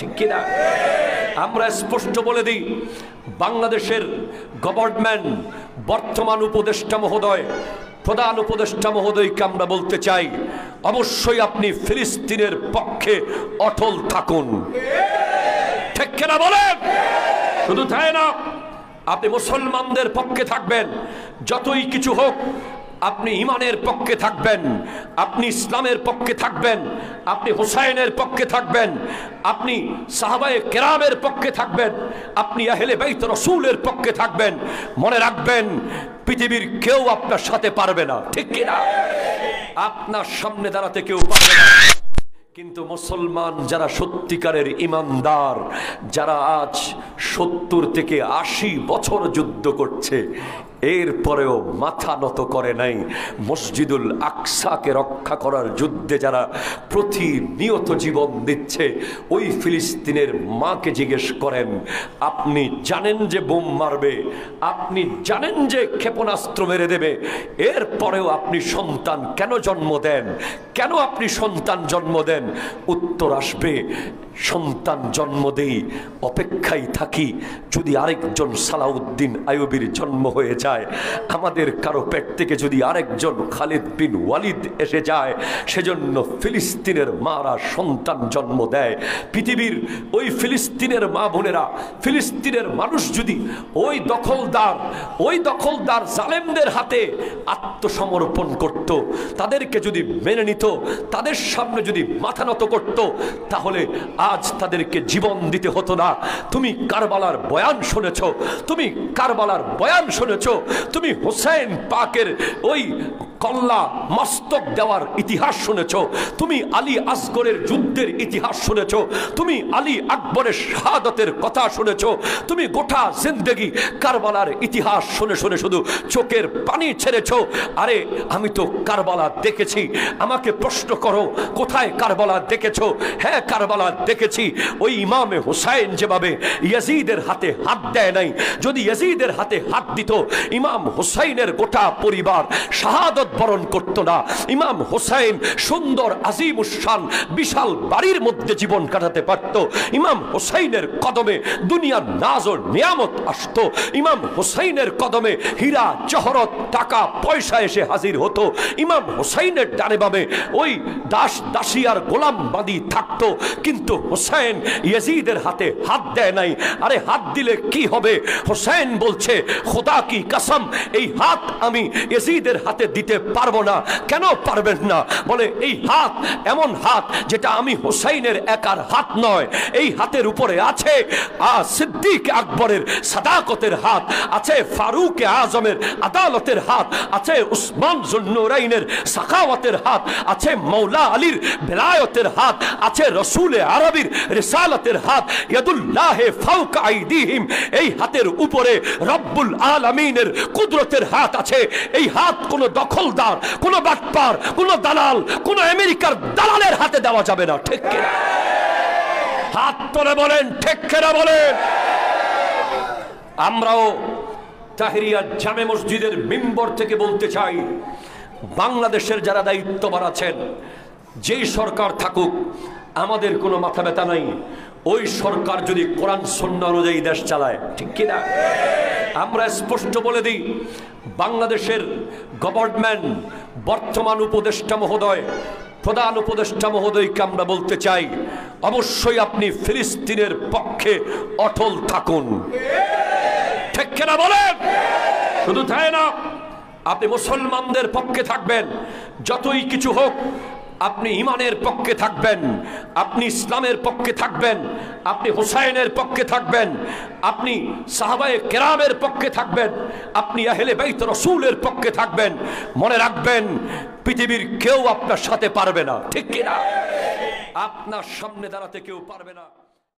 ঠিক কিনা? আমরা স্পষ্ট বলে দিই, বাংলাদেশের গভর্নমেন্ট বর্তমান উপদেষ্টা মহোদয়, প্রধান উপদেষ্টা মহোদয়কে আমরা বলতে চাই, অবশ্যই আপনি ফিলিস্তিনের পক্ষে অটল থাকুন। ঠিক কিনা বলেন? শুধু তাই না, আপনি মুসলমানদের পক্ষে থাকবেন, যতই কিছু হোক আপনি ইমানের পক্ষে থাকবেন, আপনি ইসলামের পক্ষে থাকবেন, আপনি হুসাইনের পক্ষে থাকবেন, আপনি সাহাবায়ে কেরামের পক্ষে থাকবেন, আপনি আহলে বাইত রাসূলের পক্ষে থাকবেন। মনে রাখবেন, পৃথিবীর কেউ আপনার সাথে পারবে না। ঠিক কিনা? আপনার সামনে দাঁড়াতে কেউ পারবে না। কিন্তু মুসলমান যারা সত্যিকারের ইমানদার, যারা আজ 70 থেকে 80 বছর যুদ্ধ করছে, এরপরেও মাথা নত করে নাই, মসজিদুল আকসাকে রক্ষা করার যুদ্ধে যারা প্রতিনিয়ত জীবন দিচ্ছে, ওই ফিলিস্তিনের মাকে জিজ্ঞেস করেন, আপনি জানেন যে বোম মারবে, আপনি জানেন যে ক্ষেপণাস্ত্র মেরে দেবে, এরপরেও আপনি সন্তান কেন জন্ম দেন? কেন আপনি সন্তান জন্ম দেন? উত্তর আসবে, সন্তান জন্ম দেই, অপেক্ষায় থাকি, যদি আরেকজন সালাউদ্দিন আইয়ুবীর জন্ম হয়ে যায়, আমাদের কারো পেট থেকে যদি আরেকজন খালিদ বিন ওয়ালিদ এসে যায়, সেজন্য ফিলিস্তিনের মারা সন্তান জন্ম দেয়। পৃথিবীর ওই ফিলিস্তিনের মা বোনেরা, ফিলিস্তিনের মানুষ যদি ওই দখলদার জালেমদের হাতে আত্মসমর্পণ করত, তাদেরকে যদি মেনে নিত, তাদের সামনে যদি মাথা নত করত, তাহলে আজ তাদেরকে জীবন দিতে হতো না। তুমি কারবালার বয়ান শুনেছো, তুমি কারবালার বয়ান শুনেছো, তুমি হোসেন পাকের ওই কল্লা মস্তক দেওয়ার ইতিহাস শুনেছো, তুমি আলী আসগরের যুদ্ধের ইতিহাস শুনেছো, তুমি আলী আকবরের শাহাদাতের কথা শুনেছো, তুমি গোটা জিন্দেগি কারবালার ইতিহাস শুনে শুনে শুধু চোখের পানি ছেড়েছো। আরে আমি তো কারবালা দেখেছি, আমাকে প্রশ্ন করো কোথায় কারবালা দেখেছো? হ্যাঁ, কারবালা দেখেছি। ওই ইমামে হুসাইন যেভাবে ইয়াজিদের হাতে হাত দেয় নাই, যদি ইয়াজিদের হাতে হাত দিত, ইমাম হুসাইনের গোটা পরিবার শাহাদত বরণ করত না। ইমাম হুসাইন সুন্দর আজিমুশান বিশাল বাড়ির মধ্যে জীবন কাটাতে পারত। ইমাম হুসাইনের কদমে দুনিয়ার নাজ ও নিয়ামত আসত। ইমাম হুসাইনের কদমে হীরা জহরত টাকা পয়সা এসে হাজির হতো। ইমাম হুসাইনের ডানে বামে ওই দাস দাসী আর গোলাম বাঁধি থাকতো, কিন্তু হুসাইন ইয়াজিদের হাতে হাত দেয় নাই। আরে হাত দিলে কি হবে? হুসাইন বলছে, খোদা কি কসম, এই হাত আমি ইয়াজিদের হাতে দিতে পারবো না। কেন পারবেন না? বলে, এই হাত এমন হাত যেটা আমি হুসাইনের একার হাত নয়, এই হাতের উপরে আছে সিদ্দিক আকবরের সাদাকতের হাত, আছে ফারুক আজমের আদালতের হাত, আছে উসমান জুন্নুরাইনের সাখাওয়াতের হাত, আছে মৌলা আলীর বেলায়তের হাত, আছে রসুল আরবির রিসালাতের হাত। ইয়াদুল্লাহে ফাওকা আইদিহিম, এই হাতের উপরে রব্বুল আলামিনের কুদরতের হাত আছে। এই হাত কোনো দখলদার, কোনো বাটপার, কোনো দালাল, কোনো আমেরিকার দালালের হাতে দেওয়া যাবে না। ঠিক কিনা? হাত তুলে বলেন ঠিক কিনা বলেন। আমরাও তাহিরিয়া জামে মসজিদের মিম্বর থেকে বলতে চাই, বাংলাদেশের যারা দায়িত্ববান আছেন, যেই সরকার থাকুক, আমাদের কোনো মাথা ব্যথা নাই। ওই সরকার যদি কোরআন সুন্নাহ অনুযায়ী দেশ চালায়, ঠিক কিনা? আমরা স্পষ্ট বলে দিই, বাংলাদেশের গভর্নমেন্ট বর্তমান উপদেষ্টা মহোদয়, প্রধান উপদেষ্টা মহোদয়কে আমরা বলতে চাই, অবশ্যই আপনি ফিলিস্তিনের পক্ষে অটল থাকুন। ঠিক কিনা বলেন? শুধু তাই না, আপনি মুসলমানদের পক্ষে থাকবেন, যতই কিছু হোক আপনি ইমানের পক্ষে থাকবেন, আপনি ইসলামের পক্ষে থাকবেন, আপনি হুসাইনের পক্ষে থাকবেন, আপনি সাহাবায়ে কেরামের পক্ষে থাকবেন, আপনি আহলে বাইত রাসূলের পক্ষে থাকবেন। মনে রাখবেন, পৃথিবীর কেউ আপনার সাথে পারবে না। ঠিক কিনা? আপনার সামনে দাঁড়াতে কেউ পারবে না।